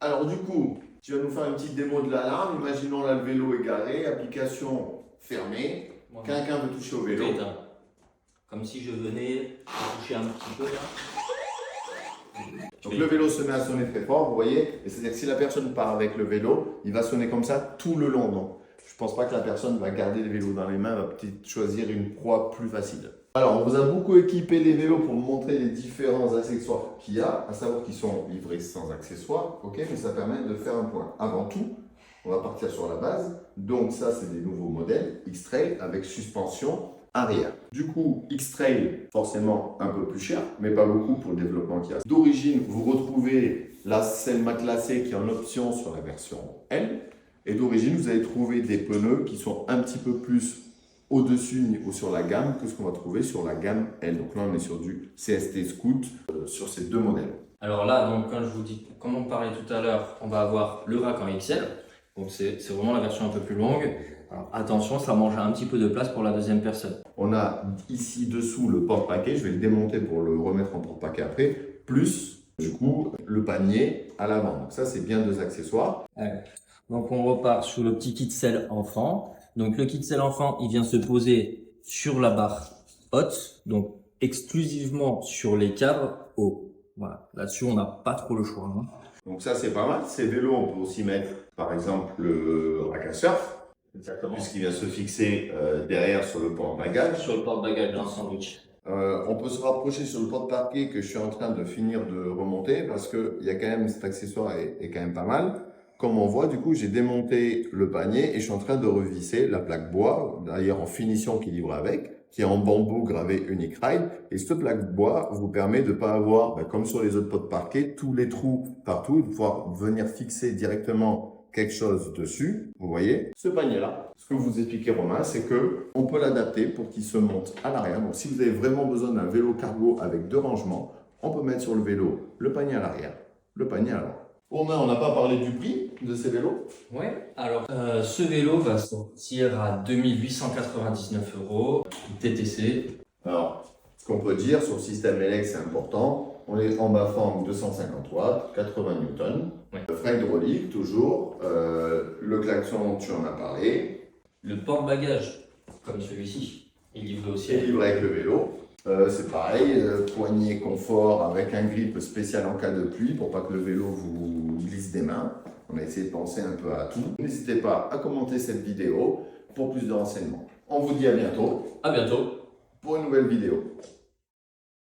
Alors du coup, tu vas nous faire une petite démo de l'alarme. Imaginons là le vélo est garé, application fermée. Voilà. Quelqu'un veut toucher au vélo. Éteint. Comme si je venais toucher un petit peu là. Donc le vélo se met à sonner très fort, vous voyez. Et c'est-à-dire que si la personne part avec le vélo, il va sonner comme ça tout le long. Donc je ne pense pas que la personne va garder le vélo dans les mains, va peut-être choisir une proie plus facile. Alors on vous a beaucoup équipé les vélos pour vous montrer les différents accessoires qu'il y a, à savoir qu'ils sont livrés sans accessoires, ok, mais ça permet de faire un point. Avant tout, on va partir sur la base. Donc ça c'est des nouveaux modèles X-Trail avec suspension arrière. Du coup, X-Trail, forcément un peu plus cher, mais pas beaucoup pour le développement qu'il y a. D'origine, vous retrouvez la selle matelassée qui est en option sur la version L. Et d'origine, vous allez trouver des pneus qui sont un petit peu plus au-dessus ou sur la gamme que ce qu'on va trouver sur la gamme L. Donc là, on est sur du CST Scoot sur ces deux modèles. Alors là, donc, quand je vous dis, comme on parlait tout à l'heure, on va avoir le rack en XL. Donc c'est vraiment la version un peu plus longue. Alors attention, ça mange un petit peu de place pour la deuxième personne. On a ici dessous le porte-paquet, je vais le démonter pour le remettre en porte-paquet après, plus du coup le panier à l'avant. Donc ça c'est bien deux accessoires. Donc on repart sur le petit kit selle enfant. Donc le kit selle enfant, il vient se poser sur la barre haute, donc exclusivement sur les cadres hauts. Voilà, là-dessus on n'a pas trop le choix. Hein. Donc ça c'est pas mal. Ces vélos, on peut aussi mettre par exemple le rack à surf. Exactement. Puisqu'il vient se fixer derrière sur le porte-bagages. Sur le porte-bagages d'un sandwich. On peut se rapprocher sur le porte-paquet que je suis en train de finir de remonter parce que il y a quand même cet accessoire est quand même pas mal. Comme on voit, du coup, j'ai démonté le panier et je suis en train de revisser la plaque bois, d'ailleurs en finition qui livre avec, qui est en bambou gravé Unique Ride. Et cette plaque bois vous permet de ne pas avoir, comme sur les autres porte-parquet, tous les trous partout, de pouvoir venir fixer directement quelque chose dessus. Vous voyez, ce panier-là, ce que vous expliquez Romain, c'est que on peut l'adapter pour qu'il se monte à l'arrière. Donc si vous avez vraiment besoin d'un vélo cargo avec deux rangements, on peut mettre sur le vélo le panier à l'arrière, le panier à l'avant. Romain, on n'a pas parlé du prix de ces vélos. Ouais, alors ce vélo va sortir à 2899 €, TTC. Alors, ce qu'on peut dire sur le système LX, c'est important. On est en bas-forme 250 watts, 80 newtons. Ouais. Frein hydraulique, toujours. Le klaxon, tu en as parlé. Le porte-bagages, comme celui-ci, il livre aussi. C'est livré avec le vélo. C'est pareil, poignée confort avec un grip spécial en cas de pluie pour pas que le vélo vous glisse des mains. On a essayé de penser un peu à tout. N'hésitez pas à commenter cette vidéo pour plus de renseignements. On vous dit à bientôt À bientôt. pour une nouvelle vidéo.